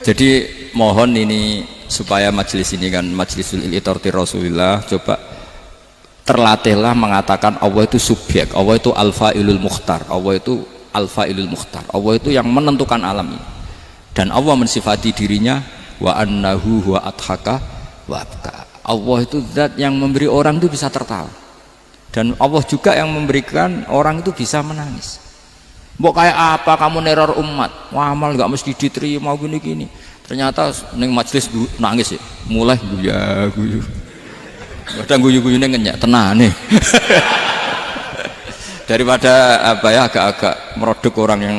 Jadi mohon ini supaya majelis ini kan majlisul iltorti Rasulillah, coba terlatihlah mengatakan Allah itu subjek, Allah itu al-fa'ilul mukhtar, Allah itu al-fa'ilul mukhtar, Allah itu yang menentukan alam ini, dan Allah mensifati dirinya wa annahu huwa adhaka wa abka. Allah itu zat yang memberi orang itu bisa tertawa, dan Allah juga yang memberikan orang itu bisa menangis. Mbok kayak apa kamu neror umat, wah amal nggak mesti diterima gini-gini, ternyata neng majelis nangis ya, mulai guyu kadang guyu-guyunya ngenyak tenang nih. Daripada apa ya, agak-agak merodok orang yang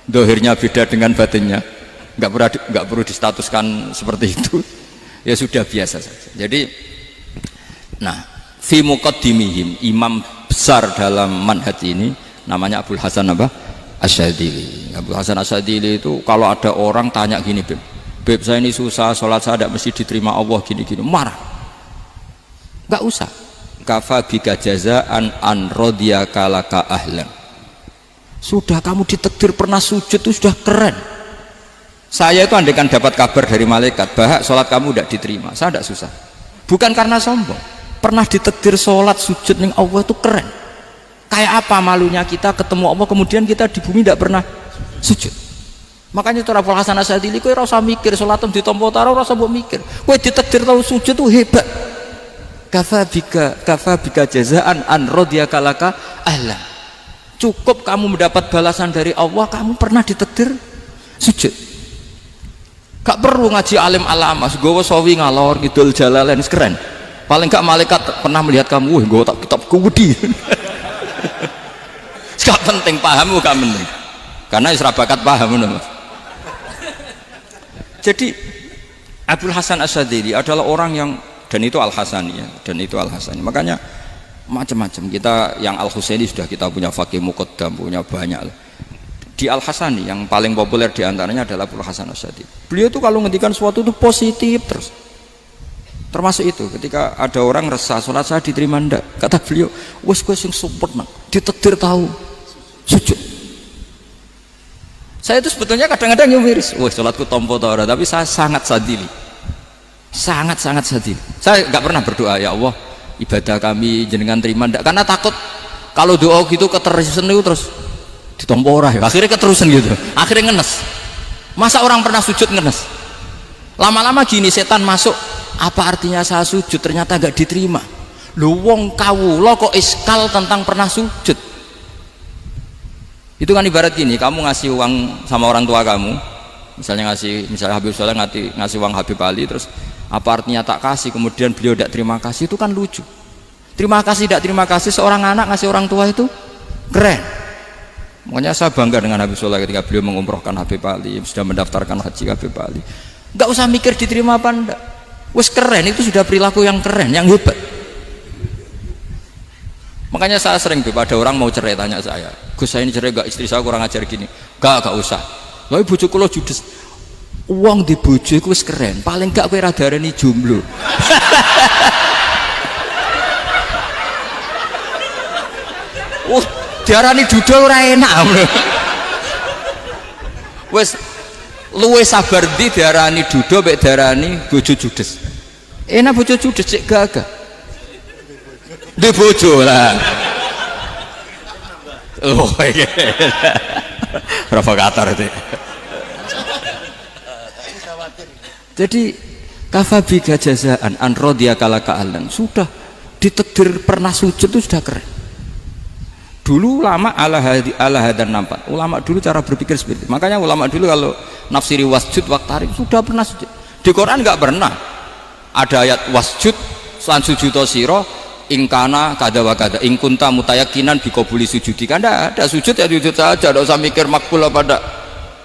dohirnya beda dengan batinnya, nggak perlu distatuskan seperti itu. Ya sudah biasa saja. Jadi nah fi muqaddimihim, imam besar dalam manhaj ini namanya Abul Hasan apa? Asyadzili. Abul Hasan Asyadzili itu kalau ada orang tanya gini, Beb saya ini susah, sholat saya tidak mesti diterima Allah gini-gini, marah. Nggak usah. Kafa bika jazaan an radiyaka laka ahlan. Sudah kamu ditakdir pernah sujud itu sudah keren. Saya itu andaikan dapat kabar dari malaikat bahwa sholat kamu tidak diterima, saya tidak susah. Bukan karena sombong. Pernah ditakdir sholat sujud ning Allah itu keren. Kayak apa malunya kita ketemu Allah kemudian kita di bumi tidak pernah sujud. Makanya itu Abul Hasan Asyadzili, kowe ora usah mikir sholatem ditampa ora usah mbok mikir. Kowe ditakdir tahu sujud itu hebat. Kafa bika jazaan an radiyaka laka ahlan. Cukup kamu mendapat balasan dari Allah, kamu pernah ditakdir sujud. Gak perlu ngaji alim alamas, gowo sawi ngalor ngidul jalalain keren. Paling gak malaikat pernah melihat kamu, wah gowo tak kitab kuwedi. Gak penting paham, gak penting. Karena isra bakat paham. Jadi Abul Hasan Asyadzili adalah orang yang, dan itu Al-Hasani ya, dan itu Al-Hasani. Makanya macam-macam kita yang Al-Husaini sudah kita punya fakih muqaddam, punya banyak. Di Al-Hasani yang paling populer diantaranya adalah Abul Hasan Asyadzili. Beliau itu kalau ngendikan sesuatu itu positif terus. Termasuk itu ketika ada orang resah sholat saya diterima ndak, kata beliau wes gue sing sempurna ditakdir tahu sujud. Saya itu sebetulnya kadang-kadang yang miris, wes sholatku tompo ora, tapi saya sangat sadili, sangat sadili. Saya nggak pernah berdoa ya Allah ibadah kami jenengan terima ndak, karena takut kalau doa gitu keterusan itu terus ditompo ora ya, akhirnya keterusan gitu, akhirnya ngenes. Masa orang pernah sujud ngenes, lama-lama gini setan masuk. Apa artinya saya sujud ternyata gak diterima? Lu wong kawula kok iskal tentang pernah sujud. Itu kan ibarat gini, kamu ngasih uang sama orang tua kamu, misalnya Habib Soleh ngasih uang Habib Ali, terus apa artinya tak kasih, kemudian beliau tidak terima kasih, itu kan lucu. Terima kasih tidak terima kasih, seorang anak ngasih orang tua itu keren. Makanya saya bangga dengan Habib Soleh ketika beliau mengumrohkan Habib Ali, sudah mendaftarkan haji Habib Ali. Gak usah mikir diterima apa enggak. Wes keren, itu sudah perilaku yang keren, yang hebat. Makanya saya sering tuh ada orang mau cerai tanya saya, Gus saya ini cerai gak, istri saya kurang ajar gini. Gak usah. Lalu bojoku lo judes. Uang di bojoku wes keren, paling gak kowe ra darani jomblo. Diarani duda ora enak. Wes luwe sabar di diarani duda mek diarani bojo judes. Enak bojo judes cek gagah. Di bojo lah. Oh iya. Provokator itu. Jadi kafabika jazaan an radiyaka laka ahlan, sudah ditakdir pernah sujud itu sudah keren. Dulu ulama ala hadan nampak. Ulama dulu cara berpikir seperti itu. Makanya ulama dulu kalau nafsiri wasjud waqtarib sudah pernah sujud. Di Quran nggak pernah ada ayat wasjud lan sujudo siro ingkana kada wa kada ingkunta mutayakinan bikobuli sujudi. Kan ada sujud ya sujud saja, tidak usah mikir makbul apa tidak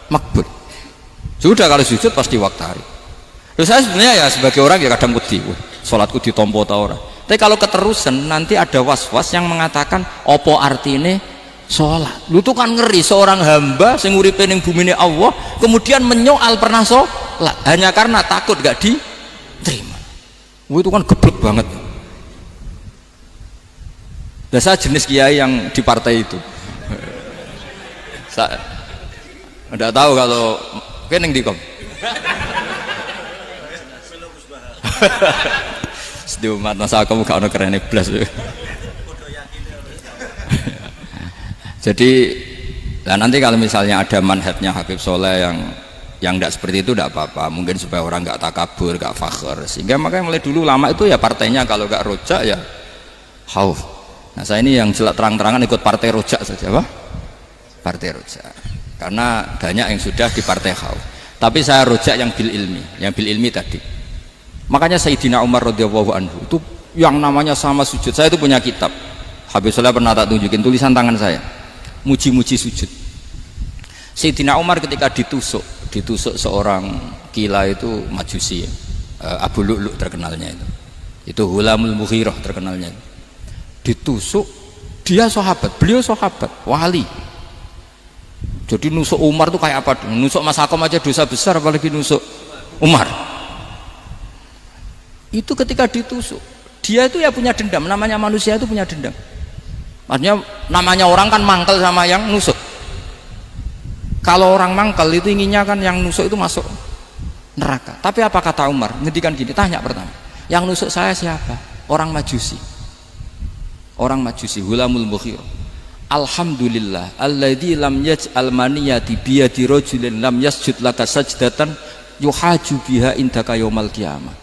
makbul. Sudah kalau sujud pasti waqtarib. Terus saya sebenarnya ya sebagai orang ya kadang wedi, sholatku ditompo ta ora. Tapi kalau keterusan nanti ada was-was yang mengatakan opo artine sholat. Lu tuh kan ngeri seorang hamba sing uripe ning bumine Allah kemudian menyoal pernah sholat hanya karena takut gak diterima. Itu kan geblek banget. Dan saya jenis kiai yang di partai itu. Saya enggak tahu kalau kening dikom. Sedih umat masa kamu gak ono keren blas. Jadi nanti kalau misalnya ada manhajnya Habib Soleh yang tidak seperti itu tidak apa-apa, mungkin supaya orang nggak takabur, nggak fakhr, sehingga makanya mulai dulu lama itu ya partainya kalau nggak rojak ya khauf. Nah saya ini yang terang-terangan ikut partai rojak saja, apa? Partai rojak, karena banyak yang sudah di partai khauf, tapi saya rojak yang bil ilmi tadi. Makanya Sayyidina Umar radhiyallahu anhu itu yang namanya sama sujud, saya itu punya kitab Habib Soleh pernah tak tunjukin tulisan tangan saya, muji-muji sujud. Sayyidina Umar ketika ditusuk seorang kila itu Majusi ya. Abu Lu'lu' terkenalnya itu Hulamul Mughirah terkenalnya, ditusuk, dia sahabat, beliau sahabat wali. Jadi nusuk Umar tuh kayak apa? Nusuk Mas Hakom aja dosa besar, apalagi nusuk Umar. Itu ketika ditusuk, dia itu ya punya dendam, namanya manusia itu punya dendam. Maksudnya namanya orang kan mangkel sama yang nusuk. Kalau orang mangkel itu inginnya kan yang nusuk itu masuk neraka. Tapi apa kata Umar? Ngendikan gini, tanya pertama, yang nusuk saya siapa? Orang Majusi. Orang Majusi, Hulamul Mughirah. Alhamdulillah alladzi lam yaj'al maniyati biyadi rajulin lam yasjud laka sajdatan yuhaju biha indaka yaumal qiyamah.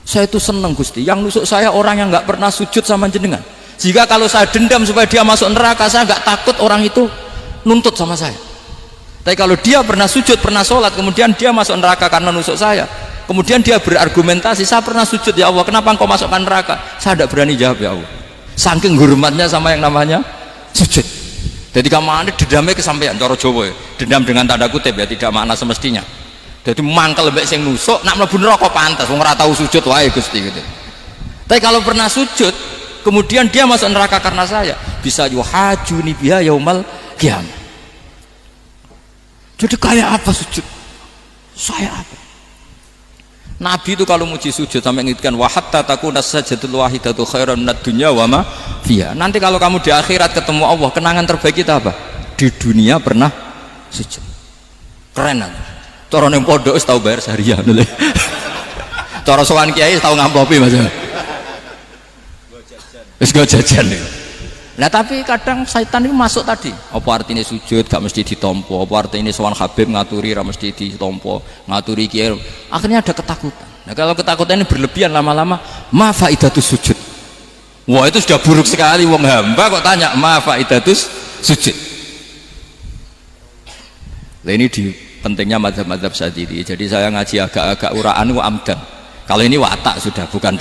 Saya itu senang Gusti, yang nusuk saya orang yang nggak pernah sujud sama jenengan. Jika kalau saya dendam supaya dia masuk neraka, saya nggak takut orang itu nuntut sama saya. Tapi kalau dia pernah sujud, pernah sholat, kemudian dia masuk neraka karena nusuk saya, kemudian dia berargumentasi, saya pernah sujud ya Allah, kenapa engkau masukkan neraka? Saya tidak berani jawab ya Allah, saking hormatnya sama yang namanya sujud. Jadi kamu dendamnya kesampaian, cara Jawa ya, dendam dengan tanda kutip ya, tidak makna semestinya. Jadi mangkel lebih sing nusuk, nak mlebu neraka pantas, wong ora tau sujud wae Gusti gitu. Tapi kalau pernah sujud, kemudian dia masuk neraka karena saya, bisa yuhajuni biha yaumal qiyamah. Jadi kayak apa sujud? Saya apa? Nabi itu kalau muji sujud sampai mengingatkan wa hatta takuna sajdatul wahidatu khairan minad dunya wa ma fiha. Nanti kalau kamu di akhirat ketemu Allah, kenangan terbaik kita apa? Di dunia pernah sujud. Keren kan? Cara ning pondok wis tau bayar seharian lho. Cara sowan kiai tau ngampopi Mas. Wis go jajan. Nah tapi kadang syaitan itu masuk tadi, apa artinya sujud gak mesti ditompo, apa artinya sowan Habib ngaturi gak mesti ditompo, ngaturi kiai, akhirnya ada ketakutan. Nah kalau ketakutan ini berlebihan lama-lama, ma faidatus sujud. Wah itu sudah buruk sekali, wong hamba kok tanya ma faidatus sujud. Nah ini di pentingnya mazhab-mazhab Syadzili. Jadi saya ngaji agak-agak uraan wa amdan. Kalau ini watak sudah, bukan.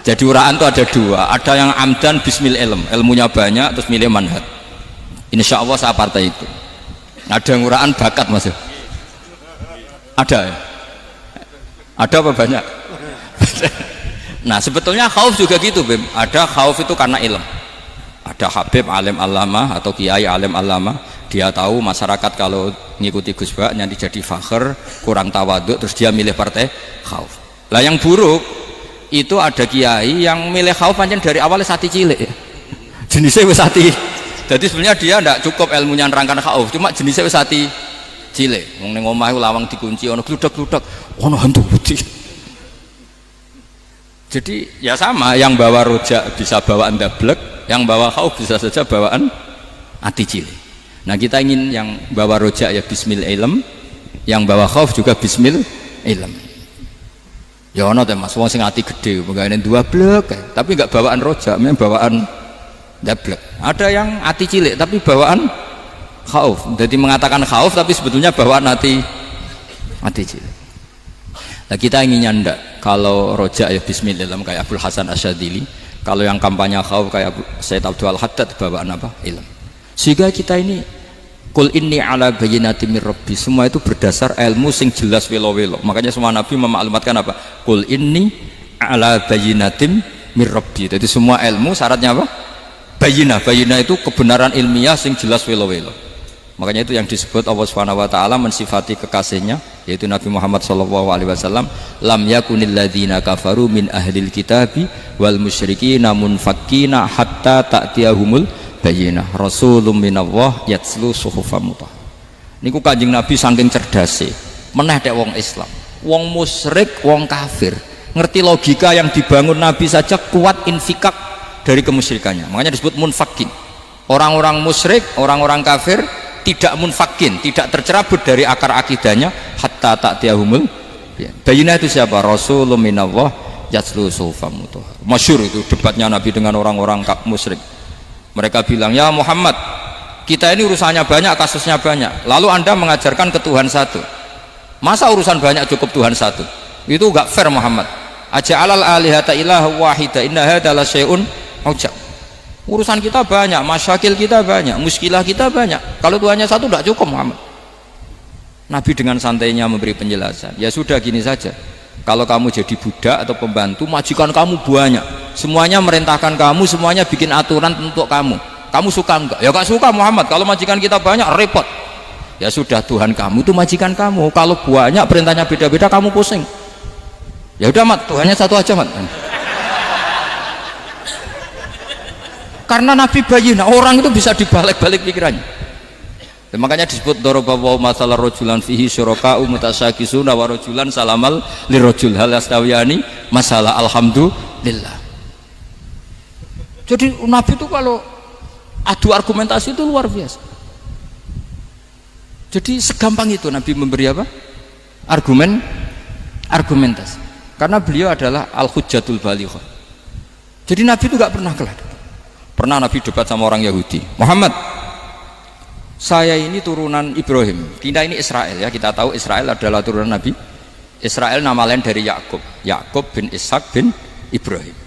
Jadi uraan itu ada dua, ada yang amdan bismil ilmunya banyak terus milih manhaj. Insya Allah saya partai itu. Ada yang uraan bakat Mas. Ada ya? Ada apa banyak? Nah sebetulnya khauf juga gitu Bim. Ada khauf itu karena ilm. Ada Habib alim alama atau kiai alim alama, dia tahu masyarakat kalau ngikuti Gus Bak nanti jadi fakhr, kurang tawaduk, terus dia milih partai khauf. Lah yang buruk itu ada kiai yang milih khauf pancen dari awalnya sati cilik ya. Jenisnya wis sati. Jadi sebenarnya dia tidak cukup ilmunya nerangkan khauf, cuma jenisnya wis sati cilik. Wong ning omah lawang dikunci ono gludak-gludak, ono hantu putih. Jadi ya sama, yang bawa rojak bisa bawaan dablek, yang bawa khauf bisa saja bawaan ati cilik. Nah kita ingin yang bawa rojak ya bismil ilm, yang bawa khauf juga bismil ilm. Ya ono teh Mas, wong sing ati gede, pegawene dua blek, tapi enggak bawaan rojak, memang bawaan dablek. Ada yang ati cilik tapi bawaan khauf. Jadi mengatakan khauf tapi sebetulnya bawaan ati cilik. Nah kita inginnya ndak, kalau rojak ya bismillah kayak Abdul Hasan Asyadzili, kalau yang kampanye khauf kayak Sayyid Abdul Haddad bawaan apa? Ilm. Sehingga kita ini Qul inni ala bayyinatin mir rabbi, semua itu berdasar ilmu sing jelas welo-welo. Makanya semua nabi memaklumatkan apa? Qul inni ala bayyinatin mir rabbi. Jadi semua ilmu syaratnya apa? Bayyinah itu kebenaran ilmiah sing jelas welo-welo. Makanya itu yang disebut Allah Subhanahu wa taala mensifati kekasihnya yaitu Nabi Muhammad sallallahu alaihi wasallam, lam yakunil ladzina kafaru min ahlil kitabi wal musyrikina munfakkina hatta ta'tiyahumul bayyinah rasulun minallah yatslu suhufan mutahharah. Niku Kanjeng Nabi saking cerdase, meneh tek wong Islam, wong musyrik, wong kafir, ngerti logika yang dibangun Nabi saja kuat infikak dari kemusyrikannya. Makanya disebut munfakin. Orang-orang musyrik, orang-orang kafir tidak munfakin, tidak tercerabut dari akar akidahnya hatta ta'tiyahumul bayyinah. Itu siapa? Rasulun minallah yatslu suhufan mutahhar. Masyhur itu debatnya Nabi dengan orang-orang musyrik. Mereka bilang, "Ya Muhammad, kita ini urusannya banyak, kasusnya banyak, lalu Anda mengajarkan ke Tuhan satu. Masa urusan banyak cukup Tuhan satu? Itu enggak fair Muhammad. Aja'alal alihata ilaha wahida inna hadza la syai'un ujab." Urusan kita banyak, masyakil kita banyak, muskilah kita banyak, kalau Tuhannya satu enggak cukup Muhammad. Nabi dengan santainya memberi penjelasan, ya sudah gini saja, kalau kamu jadi budak atau pembantu, majikan kamu banyak, semuanya merintahkan kamu, semuanya bikin aturan untuk kamu. Kamu suka enggak? Ya enggak suka Muhammad, kalau majikan kita banyak repot. Ya sudah, Tuhan kamu itu majikan kamu, kalau banyak perintahnya beda-beda kamu pusing. Ya udah Mat, Tuhannya satu aja Mat. Karena Nabi bayin, orang itu bisa dibalik-balik pikirannya. Dan makanya disebut daraballahu mathalan rajulan fihi syuraka'u mutasyakisuna wa rajulan salamal lirajul hal yastawiyani masalah alhamdulillah. Jadi Nabi itu kalau adu argumentasi itu luar biasa. Jadi segampang itu Nabi memberi apa? Argumentasi. Karena beliau adalah al-hujjatul balighah. Jadi Nabi itu nggak pernah kalah. Pernah Nabi debat sama orang Yahudi, "Muhammad, saya ini turunan Ibrahim, kita ini Israel ya, kita tahu Israel adalah turunan Nabi. Israel nama lain dari Yakub, Yakub bin Ishak bin Ibrahim.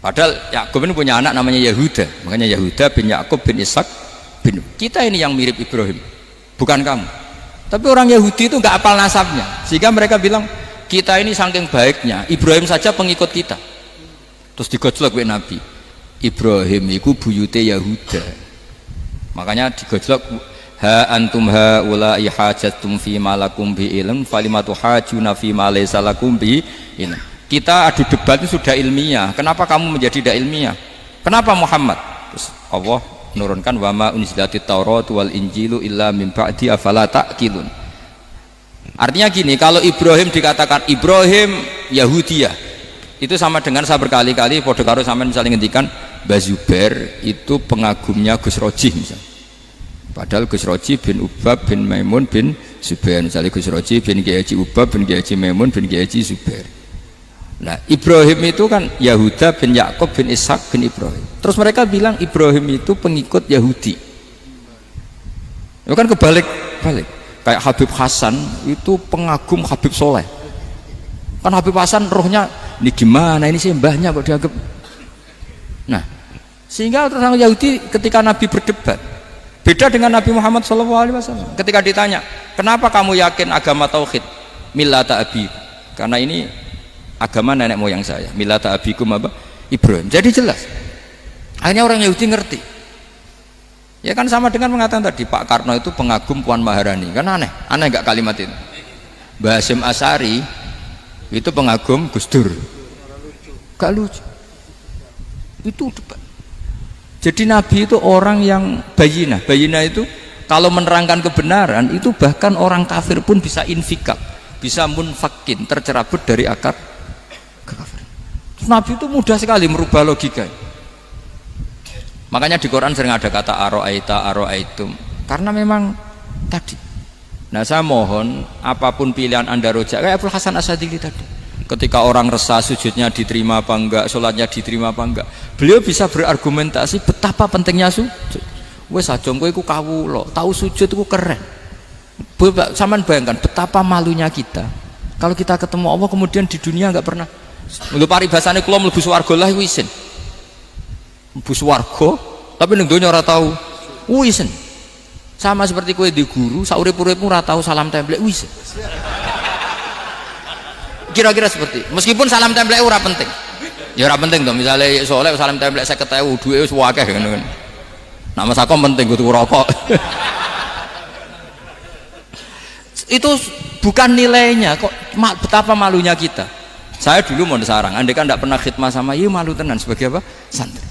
Padahal Yakub ini punya anak namanya Yahuda, makanya Yahuda bin Yakub bin Ishak bin. Kita ini yang mirip Ibrahim, bukan kamu." Tapi orang Yahudi itu nggak hafal nasabnya, sehingga mereka bilang, "Kita ini saking baiknya, Ibrahim saja pengikut kita." Terus digojlok oleh Nabi, Ibrahim itu buyute Yahuda, makanya digojlok, "Ha antum haula ihajatum fi malakum bi ilm falimatu hajuna fi ma laysa lakum bi ilm." Kita adu debat itu sudah ilmiah, kenapa kamu menjadi tidak ilmiah? Kenapa Muhammad? Terus Allah menurunkan, "Wa ma unzilatit Taurat wal Injilu illa min ba'di afala ta'qilun." Artinya gini, kalau Ibrahim dikatakan Ibrahim Yahudiyah, itu sama dengan saya berkali-kali podo karo sampean misalnya ngendikan Mbah Zubair itu pengagumnya Gus Roji misalnya. Padahal Gus Roji bin Ubab bin Maimun bin Zubair, misalnya Gus Roji bin Kiai Haji Ubab bin Kiai Haji Maimun bin Kiai Haji Zubair. Nah, Ibrahim itu kan Yahuda bin Yakub bin Ishak bin Ibrahim. Terus mereka bilang Ibrahim itu pengikut Yahudi. Itu kan kebalik-balik. Kayak Habib Hasan itu pengagum Habib Soleh. Kan Habib Hasan rohnya ini gimana, ini sih mbahnya kok dianggap. Nah, sehingga orang Yahudi ketika Nabi berdebat beda dengan Nabi Muhammad SAW. Ketika ditanya, "Kenapa kamu yakin agama tauhid?" "Millata abi." Karena ini agama nenek moyang saya. "Millata abikum apa?" Ibrahim. Jadi jelas. Akhirnya orang Yahudi ngerti. Ya kan sama dengan mengatakan tadi Pak Karno itu pengagum Puan Maharani. Kan aneh enggak kalimat itu? Mbah Hasyim Asy'ari itu pengagum Gus Dur. Gak lucu. Itu debat. Jadi Nabi itu orang yang bayinah itu kalau menerangkan kebenaran itu bahkan orang kafir pun bisa infikak, bisa munfakin, tercerabut dari akar kekafiran. Nabi itu mudah sekali merubah logika. Makanya di Quran sering ada kata aro'aitum, karena memang tadi. Nah, saya mohon apapun pilihan Anda rojak kayak Abdul Hasan Asy'adili tadi. Ketika orang resah sujudnya diterima apa enggak, sholatnya diterima apa enggak, beliau bisa berargumentasi betapa pentingnya sujud. Wes aja kowe iku kawula, tahu sujud itu keren. Saman bayangkan betapa malunya kita kalau kita ketemu Allah kemudian di dunia enggak pernah. Lho paribasane kula mlebu swarga lah iku isin. Mlebu swarga tapi ning donya ora tahu isin. Sama seperti kowe di guru, saurip-uripmu ora tahu salam templek isin. Kira-kira seperti meskipun salam templek ora penting ya ora penting toh, misalnya soleh salam templek 50.000 duwe wis akeh ngono kan. Nah masakom penting kudu rokok. Itu bukan nilainya kok, betapa malunya kita. Saya dulu mau sarang, andai kan tidak pernah khidmah sama iya malu tenan sebagai apa? Santri.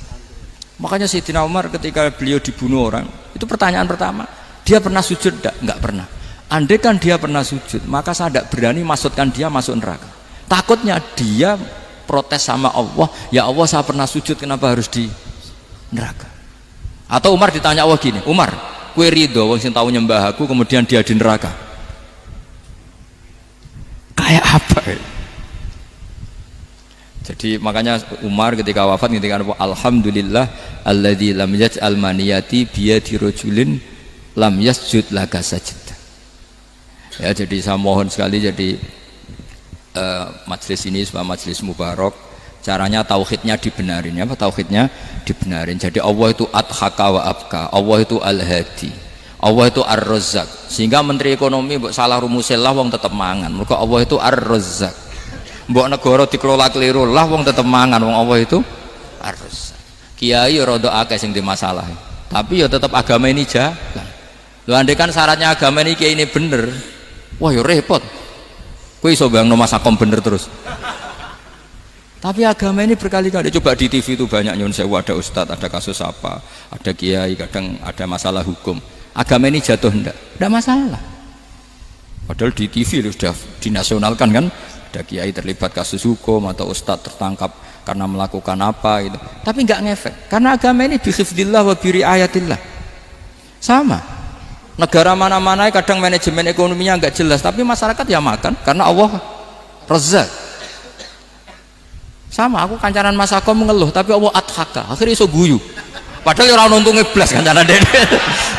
Makanya Sayyidina Umar ketika beliau dibunuh orang, itu pertanyaan pertama, dia pernah sujud enggak? Enggak pernah. Andai kan dia pernah sujud, maka saya tidak berani masukkan dia masuk neraka. Takutnya dia protes sama Allah, ya Allah saya pernah sujud, kenapa harus di neraka? Atau Umar ditanya Allah gini, Umar, kue ridho wong sing tahu nyembah aku kemudian dia di neraka, kayak apa ya? Jadi makanya Umar ketika wafat ketika alhamdulillah alladzi lam yaj'al maniyati biyadi rajulin lam yasjud laka sajda. Ya, jadi saya mohon sekali jadi majelis ini sebuah majelis mubarak, caranya tauhidnya dibenarin ya, apa tauhidnya dibenarin. Jadi Allah itu adhaka wa abka, Allah itu al-hadi, Allah itu ar-razzaq. Sehingga menteri ekonomi mbok salah rumusnya lah wong tetep mangan. Mergo Allah itu ar-razzaq. Mbok negara dikelola keliru lah wong tetep mangan, wong Allah itu ar-razzaq. Kiai rada akeh sing di masalah. Tapi ya tetap agama ini jalan. Lho andai kan syaratnya agama ini kiai ini bener, wah ya repot. Kowe iso bayangno masakom bener terus. Tapi agama ini berkali-kali coba di TV itu banyak nyun sewu, ada ustadz, ada kasus apa, ada kiai, kadang ada masalah hukum. Agama ini jatuh ndak masalah. Padahal di TV sudah dinasionalkan kan, ada kiai terlibat kasus hukum atau ustadz tertangkap karena melakukan apa gitu. Tapi nggak ngefek karena agama ini bihifdillah wa biriayatillah. Sama. Negara mana-mana kadang manajemen ekonominya nggak jelas, tapi masyarakat ya makan karena Allah Razzaq. Sama, aku kancanan Mas Ako mengeluh, tapi Allah adhaka, akhirnya iso guyu. Padahal orang untungnya belas kancanan dede.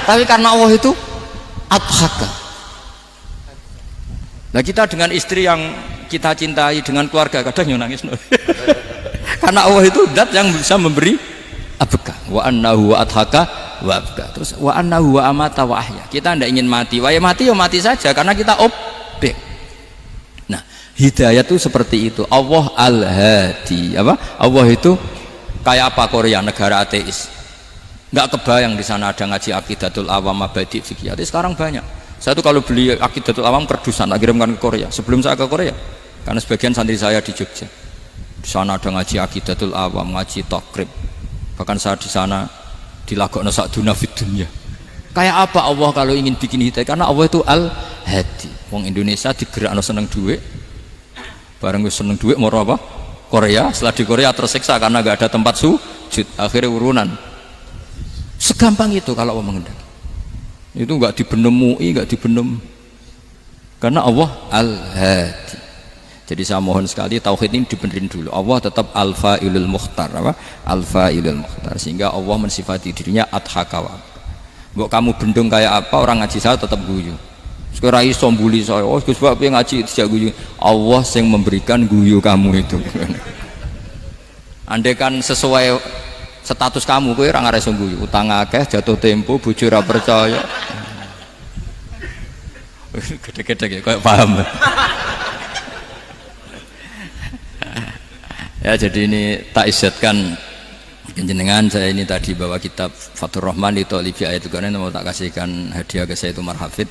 Tapi karena Allah itu adhaka. Nah kita dengan istri yang kita cintai, dengan keluarga kadang nangis. Karena Allah itu zat yang bisa memberi abka. Wa annahu wa adhaka wa abka. Terus wa annahu wa amata wa ahya. Kita tidak ingin mati, wah ya mati ya mati saja karena kita objek. Nah hidayah itu seperti itu. Allah al-hadi, apa? Allah itu kayak apa Korea, negara ateis. Nggak kebayang di sana ada ngaji Aqidatul Awam, Mabadi Fikih. Sekarang banyak. Saya tuh kalau beli Aqidatul Awam kerdusan, kirimkan ke Korea. Sebelum saya ke Korea, karena sebagian santri saya di Jogja. Di sana ada ngaji Aqidatul Awam, ngaji Takrib. Bahkan saya di sana dilagokno sakduna fid dunya. Kayak apa Allah kalau ingin bikin hidayah? Karena Allah itu al-hadi. Wong Indonesia digerakno seneng duit. Bareng wis seneng duit mau apa? Korea, setelah di Korea tersiksa karena gak ada tempat sujud, akhirnya urunan. Segampang itu kalau Allah mengendaki. Itu enggak dibenem MUI, enggak dibenem. Karena Allah al-hadi. Jadi saya mohon sekali tauhid ini dibenerin dulu. Allah tetap al-fa'ilul mukhtar, apa? Al-fa'ilul mukhtar, sehingga Allah mensifati dirinya adhaka wa. Mbok kamu bendung kayak apa, orang ngaji saya tetap guyu. Sekarang iso mbuli saya, oh Gus Pak piye ngaji tidak guyu. Allah yang memberikan guyu kamu itu. Andai kan sesuai status kamu, kowe ora ngarep guyu. Utang akeh, jatuh tempo, bojo ora percaya. Gede-gede kayak paham. Ya jadi ini tak isyatkan jenengan, saya ini tadi bawa kitab Fathur Rahman di Thalibi Ayatul Quran, mau tak kasihkan hadiah ke saya Umar Hafid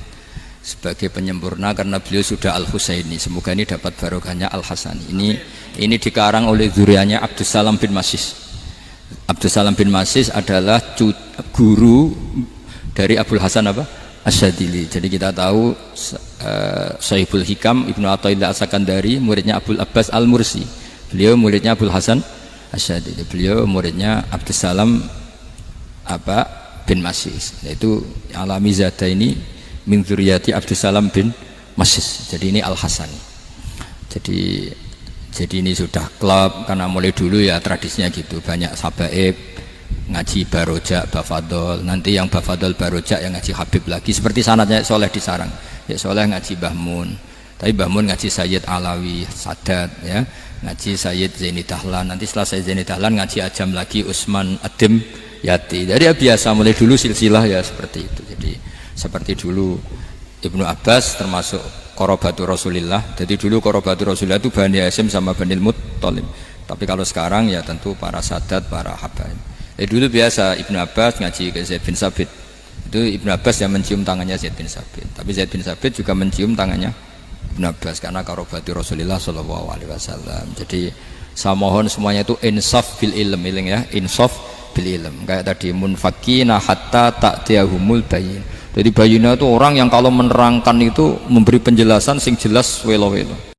sebagai penyempurna karena beliau sudah Al-Husaini, semoga ini dapat barokahnya Al-Hasani. Ini dikarang oleh zurianya Abdus Salam bin Masis. Abdus Salam bin Masis adalah guru dari Abul Hasan apa? Asyadili. Jadi kita tahu Sahibul Hikam Ibnu Athaillah As-Sakandari muridnya Abul Abbas Al-Mursi. Beliau muridnya Abul Hasan Asyadili. Beliau muridnya Abdus Salam bin Masis. Yaitu alami zada ini min dzurriyyati Abdus Salam bin Masis. Jadi ini Al-Hasani. Jadi ini sudah klub karena mulai dulu ya tradisinya gitu. Banyak sabaib ngaji barojak, bafadol. Nanti yang bafadol barojak yang ngaji Habib lagi. Seperti sanadnya Soleh di Sarang. Ya Soleh ngaji Mbah Mun. Tapi Mbah Mun ngaji Sayyid Alawi Sadat ya. Ngaji Sayyid Zaini Dahlan, nanti setelah Sayyid Zaini Dahlan ngaji Ajam lagi Usman Adim Yati. Jadi ya biasa mulai dulu silsilah ya seperti itu. Jadi seperti dulu Ibnu Abbas termasuk Qorobatu Rasulillah. Jadi dulu Qorobatu Rasulillah itu Bani Hasyim sama Bani Muttalib. Tapi kalau sekarang ya tentu para Sadat, para Habaib. Jadi dulu biasa Ibnu Abbas ngaji ke Zaid bin Sabit. Itu Ibnu Abbas yang mencium tangannya Zaid bin Sabit. Tapi Zaid bin Sabit juga mencium tangannya Ibnu Abbas karena karobati Rasulullah Shallallahu Alaihi Wasallam. Jadi saya mohon semuanya itu insaf bil ilm ya, insaf bil ilm. Kayak tadi munfakina hatta ta'tiyahumul bayin. Jadi bayina itu orang yang kalau menerangkan itu memberi penjelasan sing jelas welo-welo.